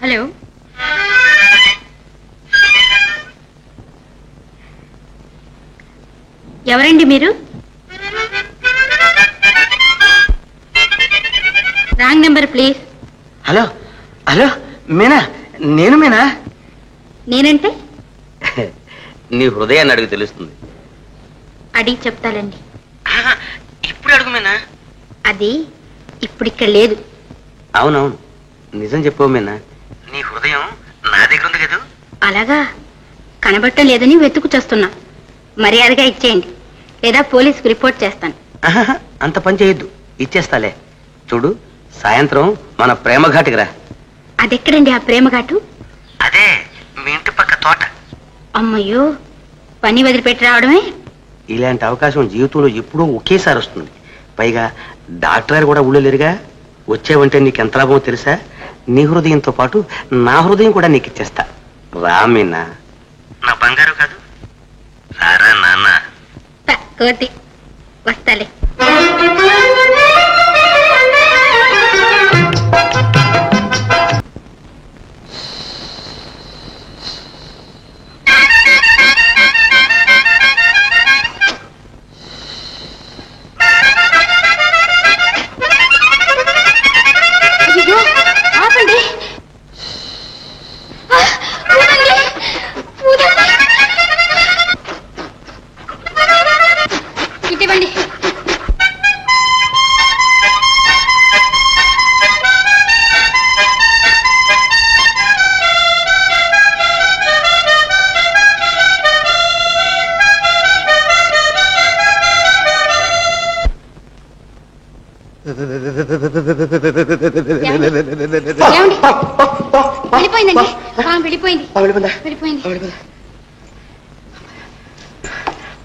Hello, ఎవరండి మీరు? Wrong number please. Hello hello, Meena? నేను మీనా? నేనంటే నీ హృదయాన్ని అడుగు తెలుస్తుంది. అడిగి చెప్తాలండి. ఇప్పుడు అడుగు మీనా. అది ఇప్పుడు ఇక్కడ లేదు. అవునవును, నిజం చెప్పు మీనా. నీ హృదయం నా దగ్గర ఉంది కదా. అలాగా? కనబట్టం లేదని వెతుకు చేస్తున్నా. మర్యాదగా ఇచ్చేయండి, లేదా పోలీసుకు రిపోర్ట్ చేస్తాను. అంత పని చేయొద్దు, ఇచ్చేస్తాలే. చూడు, సాయంత్రం మన ప్రేమ ఘాటుకి రా. అదెక్కడండి ఆ ప్రేమ ఘాటు? అదే మీ ఇంటి పక్క తోట. అమ్మయ్యో, పని వదిలిపెట్టి రావడమే. ఇలాంటి అవకాశం జీవితంలో ఎప్పుడూ ఒకేసారి వస్తుంది. పైగా డాక్టర్ గారు కూడా ఊళ్ళో లేరుగా. వచ్చావంటే నీకు ఎంత లాభమో తెలుసా? నీ హృదయంతో పాటు నా హృదయం కూడా నీకు ఇచ్చేస్తా. రామీనా, నా బంగారు కాదు. రారా నాన్న. కోతి వస్తాలే.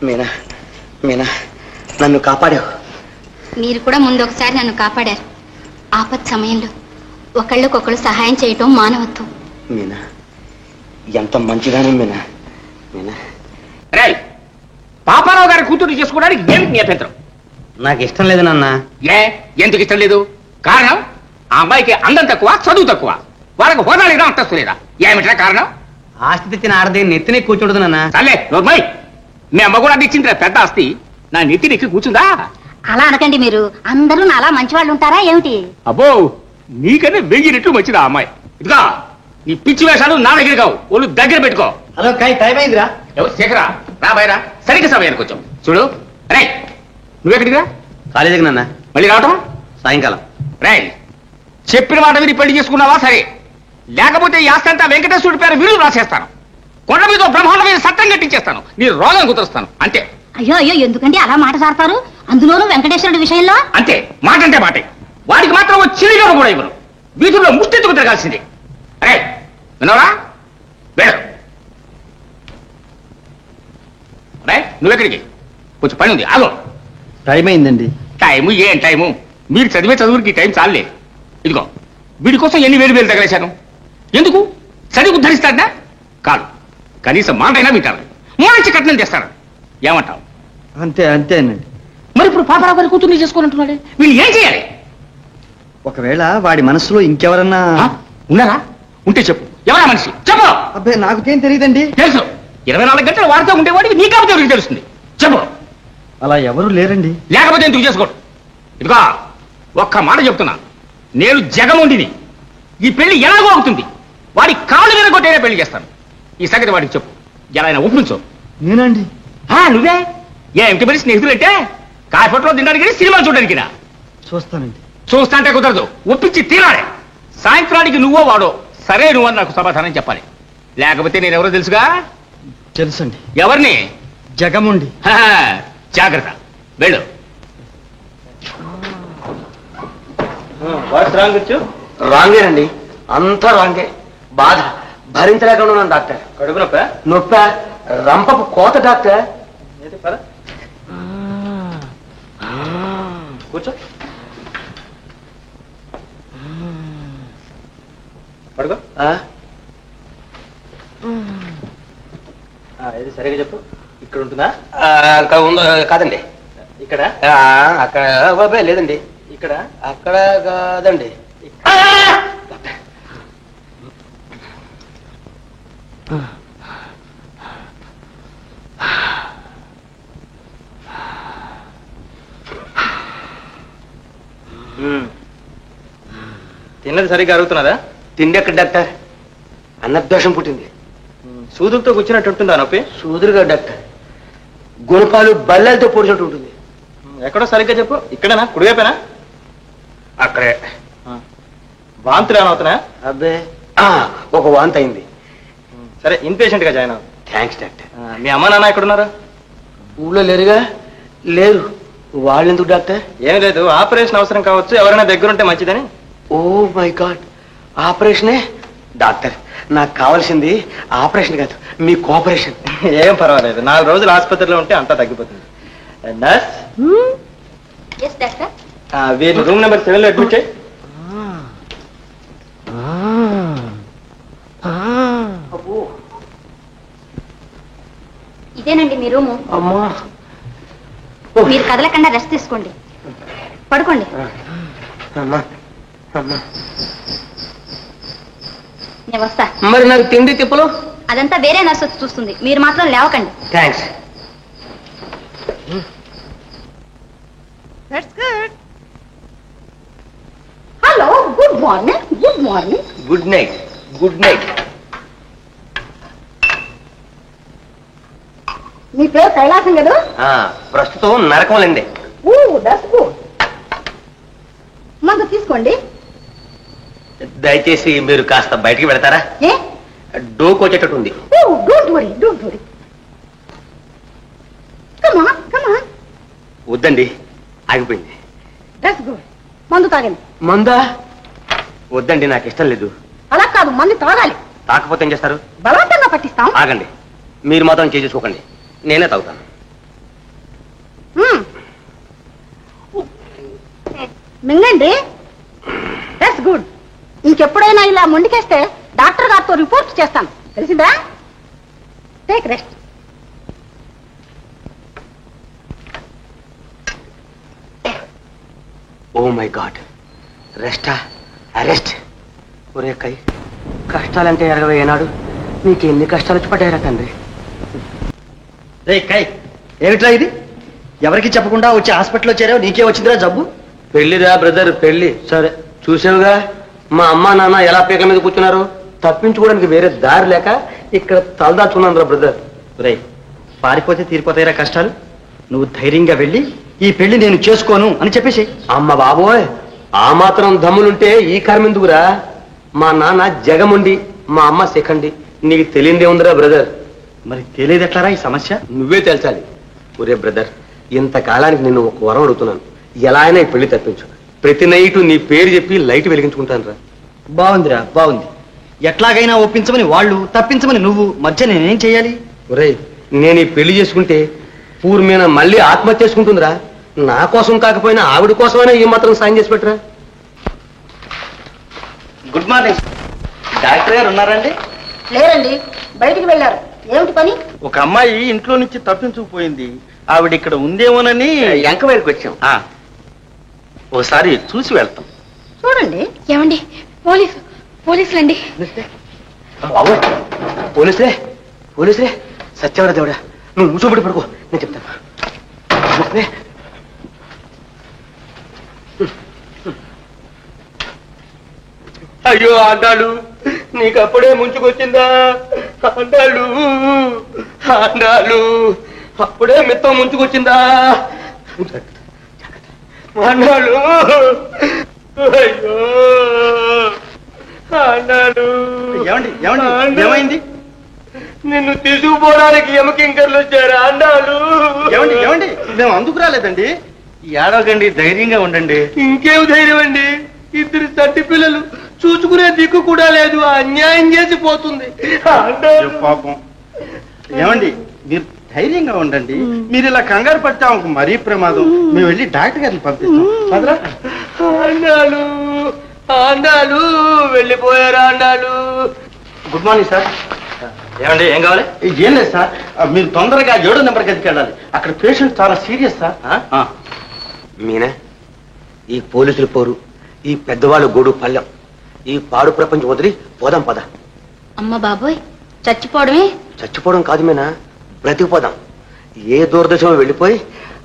మీనా, మీనా, నన్ను కాపాడావు. మీరు కూడా ముందు ఒకసారి నన్ను కాపాడారు. ఆపత్ సమయంలో ఒకళ్ళకొకళ్ళు సహాయం చేయటం మానవత్వం. మీనా, ఎంత మంచిదానే మీనా. మీనా, పాపారావు గారి కూతురు చేసుకోవడానికి ఏమిటి నీ అభ్యంతరం? నాకు ఇష్టం లేదు నాన్న. ఎందుకు ఇష్టం లేదు? కారణం, ఆ అమ్మాయికి అందం తక్కువ, చదువు తక్కువ. వాళ్ళకి హోదా లేదా, అంతస్తు లేదా? ఏమిటా కారణం? ఆస్తి తెచ్చిన ఆడదే నెత్తినే కూర్చోడదు నాన్న. సర్లే నోర్మై, మీ అమ్మ కూడా ఇచ్చింది పెద్ద ఆస్తి, నా నెత్తి నెక్కి కూర్చుందా? అలా అనకండి మీరు. అందరూ అలా మంచివాళ్ళు ఉంటారా ఏమిటి? అబ్బో, నీకన్నా 1000 రెట్లు మంచిదా అమ్మాయి. ఇదిగా నీ పిచ్చి వేషాలు నా దగ్గర కావు, ఒళ్ళు దగ్గర పెట్టుకో. హలో, టైం అయిందిరా. శేఖరా, రా బయరా, సరిగ్గా సమయానికి వచ్చాం. చూడు రే, నువ్వెక్కడికి రా? కాలేజీకి నాన్న. మళ్ళీ రావటం సాయంకాలం. రే, చెప్పిన మాట విని పెళ్లి చేసుకున్నావా సరే, లేకపోతే ఈ ఆస్తి అంతా వెంకటేశ్వరుడి పేరు విరుదు రాసేస్తాను. కొండ మీద బ్రహ్మాండ మీద సత్తం కట్టించేస్తాను. నీ రోగం కుదురుస్తాను అంతే. అయ్యో అయ్యో, ఎందుకంటే అలా మాట సారతారు? అందులోనూ వెంకటేశ్వరుడి విషయంలో. అంతే, మాట అంటే మాటే. వాడికి మాత్రం చిరిగా కూడా ఇవ్వరు. వీధుల్లో ముష్టెత్తుకు తిరగాల్సింది. అరే విన్నావా? వేరు రే, నువ్వెక్కడికి? కొంచెం పని ఉంది, ఆగో. టైం అయిందండి. టైము ఏం టైము? మీరు చదివే చదువుకి టైం చాలే. ఇదిగో, వీడి కోసం ఎన్ని వేలు తగలేశాను. ఎందుకు? చదివి ఉద్ధరిస్తాడా? కాదు, కనీసం మాటైనా వింటారు. మోడించి కట్నం చేస్తారు. ఏమంటావు? అంతే అంతేనండి. మరి ఇప్పుడు పాపారావు గారి కూతుర్ని చేసుకోనంటున్నాడే, వీళ్ళు ఏం చేయాలి? ఒకవేళ వాడి మనసులో ఇంకెవరన్నా ఉన్నారా? ఉంటే చెప్పు. ఎవరా మనిషి చెప్పు. అబ్బాయి, నాకేం తెలియదండి. తెలుసు, 24 గంటలు వారితో ఉండేవాడికి నీ కాబట్టి ఎవరికి తెలుస్తుంది. చెప్పు. అలా ఎవరు లేరండి. లేకపోతే ఎందుకు చేసుకోడు? ఇదిగో, ఒక్క మాట చెప్తున్నా, నేను జగముండిని. ఈ పెళ్లి ఎలాగో అవుతుంది. వాడి కాళ్ళు విరగొట్టేనే పెళ్లి చేస్తాను. ఈ సంగతి వాడికి చెప్పు. ఎలా అయినా ఒప్పించు. నేనండి? నువ్వే. ఏమిటి మరి స్నేహితులు అంటే? కాయపట్లో తినడానికి, సినిమా చూడడానికి. చూస్తానండి. చూస్తాంటే కుదరదు, ఒప్పించి తీరాలి. సాయంత్రానికి నువ్వో వాడో సరే నువ్వని నాకు సమాధానం చెప్పాలి. లేకపోతే నేనెవరో తెలుసుగా? తెలుసండి. ఎవరిని? జగముండి. జాగ్రత్త, వెళ్ళు. రాంగేనండి, అంతా రాంగే. బాధ భరించలేకుండా ఉన్నాను డాక్టర్. కడుపు నొప్ప? నొప్ప, రంపపు కోత డాక్టర్. కూర్చో, పడుకో. ఇది సరిగా చెప్పు. ఇక్కడ ఉంటుందా? కాదండి. ఇక్కడ? అక్కడ లేదండి. ఇక్కడ? అక్కడ కాదండి. తిన్నది సరిగ్గా అరుగుతున్నదా? తిండి ఎక్కడ డాక్టర్? అన్నదోషం పుట్టింది. సూదులతో కూర్చున్నట్టు ఉంటుందా నొప్పి? సూదురుగా డాక్టర్, గుణపాలు బల్లెలతో పొడిచినట్టు ఉంటుంది. ఎక్కడో సరిగ్గా చెప్పు. ఇక్కడనా? కుడివైపేనా? అక్కడే. వాంతులు ఏమైనా అవుతున్నాయా? అబ్బే, ఒక వాంతి అయింది. సరే, ఇన్పేషెంట్ గా జాయిన్ అవ్వు. Thanks doctor. మీ అమ్మ నాన్న ఎక్కడున్నారా? ఊళ్ళో లేరుగా? లేరు. వాళ్ళెందుకు డాక్టర్? ఏం లేదు, ఆపరేషన్ అవసరం కావచ్చు, ఎవరైనా దగ్గరుంటే మంచిదని. ఓ మై గాడ్, ఆపరేషనే? డాక్టర్, నాకు కావాల్సింది ఆపరేషన్ కాదు, మీ కోఆపరేషన్. ఏం పర్వాలేదు, 4 రోజులు ఆసుపత్రిలో ఉంటే అంతా తగ్గిపోతుంది. Nurse, yes doctor. వీళ్ళు రూమ్ నెంబర్ 7 లో అడ్మిట్ చేయి. ఇదేనండి మీ రూము. అమ్మా, మీరు కదలకుండా రెస్ట్ తీసుకోండి, పడుకోండి. అమ్మా అమ్మా, నేను వస్తా. మరి నాకు తిండి తిప్పులు? అదంతా వేరే నర్స్ వచ్చి చూస్తుంది, మీరు మాత్రం లేవకండి. Thanks. Hello, good morning. Good morning. Good night. Good night. మీ పేరు కైలాసం కదా? ప్రస్తుతం నరకం. మందు తీసుకోండి. దయచేసి మీరు కాస్త బయటికి వెళతారా? ఏ? డోకు వచ్చేటట్టు ఉంది. Don't worry, don't worry. Come on, come on. వద్దండి, ఆగిపోయింది. That's good. మందు తాగండి. మందా? వద్దండి, నాకు ఇష్టం లేదు. అలా కాదు, మందు తాగాలి. తాకపోతే ఏం చేస్తారు? బలవంతంగా పట్టిస్తాం. ఆగండి, మీరు మాత్రం చేసుకోకండి, నేనే తాగుతాను. మింగండి. That's good. ఇంకెప్పుడైనా ఇలా మొండికేస్తే డాక్టర్ గారితో రిపోర్ట్ చేస్తాను, తెలిసిందా? Take rest. Oh my God, రెస్టా? అరెస్ట్? ఒరే కై, కష్టాలంటే ఎరగవే ఏనాడు, నీకు ఎన్ని కష్టాలు వచ్చి పడ్డాయిరా తండ్రి. రే కై, ఏమిట్రా ఇది? ఎవరికి చెప్పకుండా వచ్చి హాస్పిటల్లో చేరావు, నీకే వచ్చిందిరా జబ్బు? పెళ్లిరా బ్రదర్, పెళ్లి. సరే, చూసావుగా మా అమ్మా నాన్న ఎలా పీక మీద కూర్చున్నారు. తప్పించుకోవడానికి వేరే దారి లేక ఇక్కడ తలదాచుకున్నాను రా బ్రదర్. రే, పారిపోతే తీరిపోతాయిరా కష్టాలు. నువ్వు ధైర్యంగా వెళ్ళి ఈ పెళ్లి నేను చేసుకోను అని చెప్పేసి. అమ్మ బాబోయ్, ఆ మాత్రం దమ్ములుంటే ఈ కర్మ ఎందుకురా? మా నాన్న జగముండి, మా అమ్మ శిఖండి. నీకు తెలియదే ఉందిరా బ్రదర్. మరి తెలియదు ఎట్లారా ఈ సమస్య? నువ్వే తెలుసాలి. ఒరే బ్రదర్, ఇంతకాలానికి నేను ఒక వరం అడుగుతున్నాను, ఎలా అయినా ఈ పెళ్లి తప్పించు. ప్రతి నైటు నీ పేరు చెప్పి లైట్ వెలిగించుకుంటాను రా. బాగుందిరా, బాగుంది. ఎట్లాగైనా ఒప్పించమని వాళ్ళు, తప్పించమని నువ్వు, మధ్య నేనేం చెయ్యాలి? ఒరే, నేను ఈ పెళ్లి చేసుకుంటే పూర్మీన మళ్ళీ ఆత్మహత్య చేసుకుంటుందిరా. నా కోసం కాకపోయినా ఆవిడ కోసమైనా ఈ మాత్రం సాయం చేసి పెట్టరా. Good morning. డాక్టర్ గారు ఉన్నారండి? లేరండి, బయటికి వెళ్ళారు. ఏమిటి పని? ఒక అమ్మాయి ఇంట్లో నుంచి తప్పించుకుపోయింది, ఆవిడ ఇక్కడ ఉందేమోనని ఎంకవైరికి వచ్చాం. ఓసారి చూసి వెళ్తాం. చూడండి. ఏమండి, పోలీసులండి. పోలీసులే? పోలీసులే? సత్యవర దేవుడా, నువ్వు మూసోబడి పడుకో, నేను చెప్తాను. అయ్యో ఆండాలు, నీకు అప్పుడే ముంచుకొచ్చిందా? ఆండాలు, ఆండాలు, అప్పుడే మిత్తం ముంచుకొచ్చిందా? ఆండాలు, అయ్యో ఆండాలు. ఏమండి ఏమండి ఏమైంది? నిన్ను తీసుకుపోవడానికి ఎమకింకర్లు వచ్చారా? ఆండాలు. ఏమండి ఏమండి మేము అందుకు రాలేదండి. ఏడవకండి, ధైర్యంగా ఉండండి. ఇంకేం ధైర్యం అండి? 2 చట్టి పిల్లలు, చూసుకునే దిక్కు కూడా లేదు, అన్యాయం చేసి పోతుంది. పాపం. ఏమండి, మీరు ధైర్యంగా ఉండండి. మీరు ఇలా కంగారు పడితే ఆమెకు మరీ ప్రమాదం. మేము వెళ్ళి డాక్టర్ గారిని పంపిస్తాం. ఆండాలు, ఆండాలు వెళ్ళిపోయారా? ఆండాలు. Good morning sir. ఏమండి, ఏం కావాలి? ఏం లేదు సార్, మీరు తొందరగా 7వ నెంబర్ గదికి వెళ్ళాలి. అక్కడ పేషెంట్ చాలా సీరియస్ సార్. మీనా, ఈ పోలీసులు పోరు, ఈ పెద్దవాళ్ళు గోడు పళ్ళెం, ఈ పాడు ప్రపంచం వదిలి పోదాం పద. అమ్మ బాబోయ్, చచ్చిపోవడమే. చచ్చిపోవడం కాదు మీనా, బ్రతికిపోదాం. ఏ దూరదర్శనం వెళ్ళిపోయి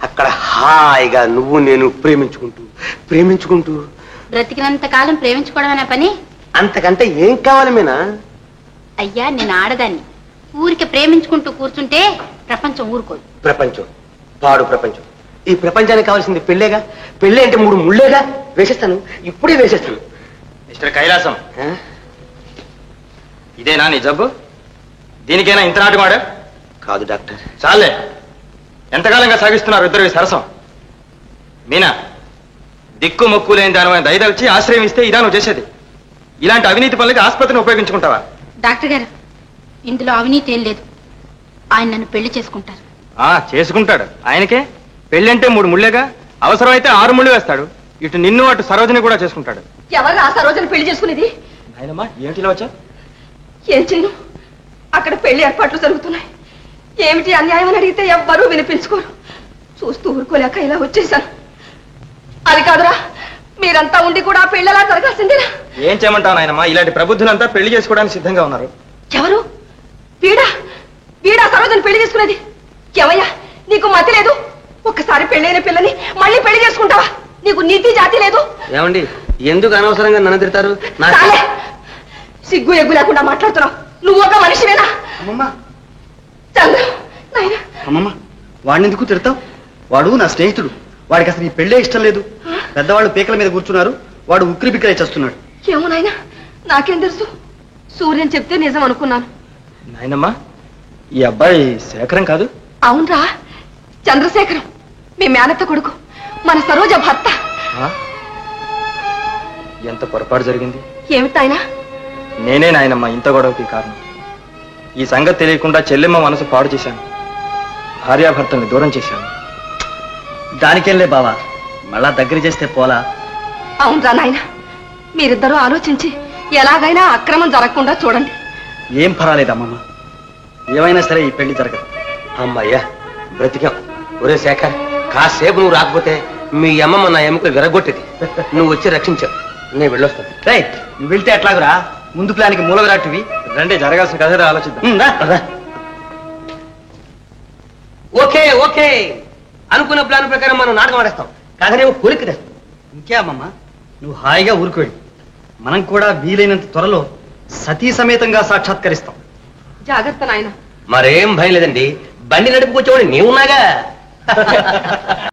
అక్కడ హాయిగా నువ్వు నేను ప్రేమించుకుంటూ ప్రేమించుకుంటూ. బ్రతికినంత కాలం ప్రేమించుకోవడం అనే పని. అంతకంటే ఏం కావాలి మీనా? అయ్యా, నేను ఆడదాన్ని. ఊరికి ప్రేమించుకుంటూ కూర్చుంటే ప్రపంచం ఊరుకోదు. ప్రపంచం పాడు ప్రపంచం. ఈ ప్రపంచానికి కావాల్సింది పెళ్ళేగా. పెళ్ళి అంటే 3 ముళ్ళేగా. వేసేస్తాను, ఇప్పుడే వేసేస్తాను. మిస్టర్ కైలాసం, ఇదేనా నీ జబ్బు? దీనికైనా ఇంత నాటుమాడా? కాదు డాక్టర్. చాలే, ఎంతకాలంగా సాగిస్తున్నారు ఇద్దరు సరసం? మీనా, దిక్కు మొక్కు లేని దాని దయదలిచి ఆశ్రయం ఇస్తే ఇదా నువ్వు చేసేది? ఇలాంటి అవినీతి పనులకి ఆసుపత్రిని ఉపయోగించుకుంటావా? డాక్టర్ గారు, ఇందులో అవినీతి ఏం లేదు. ఆయన నన్ను పెళ్లి చేసుకుంటారు. చేసుకుంటాడు. ఆయనకే పెళ్ళంటే 3 ముళ్ళేగా. అవసరమైతే 6 ముళ్ళు వేస్తాడు. ఇటు నిన్ను అటు సరోజని కూడా చేసుకుంటాడు. ఎవరు ఆ సరోజని పెళ్లి చేసుకునేది? ఆయనమ్మా, ఏమిటిలా వచ్చా? ఏం చేయను, అక్కడ పెళ్లి ఏర్పాట్లు జరుగుతున్నాయి. ఏమిటి అన్యాయం అని అడిగితే ఎవ్వరూ వినిపించుకోరు. చూస్తూ ఊరుకోలేక ఇలా వచ్చేసాను. అది కాదురా, మీరంతా ఉండి కూడా పెళ్ళలా జరగాల్సిందేనా? ఏం చేయమంటావు నాయనమ్మా? ఇలాంటి ప్రబుద్ధులంతా పెళ్లి చేసుకోవడానికి సిద్ధంగా ఉన్నారు. ఎవరు? వీడా? వీడా సరోజని పెళ్లి చేసుకునేది? ఏమయ్యా, నీకు మతి లేదు? ఒక్కసారి పెళ్ళైన పిల్లని మళ్ళీ పెళ్లి చేసుకుంటావా? నీకు నీతి జాతి లేదు? ఏమండి, ఎందుకు అనవసరంగా నన్ను తిడతారు? చాలే, సిగ్గు ఎగ్గు లేకుండా మాట్లాడుతున్నావు. నువ్వు ఒక మనిషివేనా? అమ్మమ్మ, చంద్ర, నాయనా, అమ్మమ్మ, వాడిని ఎందుకు తిడతావు? వాడు నా స్నేహితుడు. వాడికి అసలు ఈ పెళ్ళే ఇష్టం లేదు. పెద్దవాళ్ళు పీకల మీద కూర్చున్నారు, వాడు ఉక్కిరి బిక్కిరై చేస్తున్నాడు. ఏమో నాయనా, నాకేం తెలుసు? సూర్యని చెప్తే నిజం అనుకున్నాను. నాయనమ్మా, ఈ అబ్బాయి శేఖరం కాదు? అవునరా, చంద్రశేఖరం, మీ మేనత్త కొడుకు, మన సరోజ భర్త. ఎంత పొరపాటు జరిగింది. ఏమిటాయనా? నేనే నాయనమ్మా ఇంత గొడవకి కారణం. ఈ సంగతి తెలియకుండా చెల్లెమ్మ మనసు పాడు చేశాను. భార్యాభర్తల్ని దూరం చేశాను. దానికేంలే బావా, మళ్ళా దగ్గర చేస్తే పోలా. అవునరా నాయన, మీరిద్దరూ ఆలోచించి ఎలాగైనా అక్రమం జరగకుండా చూడండి. ఏం పర్వాలేదు అమ్మమ్మ, ఏమైనా సరే ఈ పెళ్లి జరగదు. అమ్మయ్యా, బ్రతికాం. ఒరే శేఖర్, కాసేపు నువ్వు రాకపోతే మీ అమ్మమ్మ నా ఎముకలు విరగొట్టేది. నువ్వు వచ్చి రక్షించావు. నేను వెళ్ళొస్తాను. రైట్, నువ్వు వెళ్తే ఎట్లాగురా? ముందు ప్లాన్కి మూల విరాటివి. రండి, జరగాల్సిన కథ ఆలోచిద్దాం. ఓకే ఓకే, అనుకున్న ప్లాన్ ప్రకారం మనం నాటకం ఆడేస్తాం. కాదనే కోరిక తెస్తాం. ఇంకే అమ్మమ్మ, నువ్వు హాయిగా ఊరుకోండి. మనం కూడా వీలైనంత త్వరలో సతీ సమేతంగా సాక్షాత్కరిస్తాం. జాగ్రత్త నాయన. మరేం భయం లేదండి, బండి నడుపుకొచ్చేవాడు నీవున్నాగా.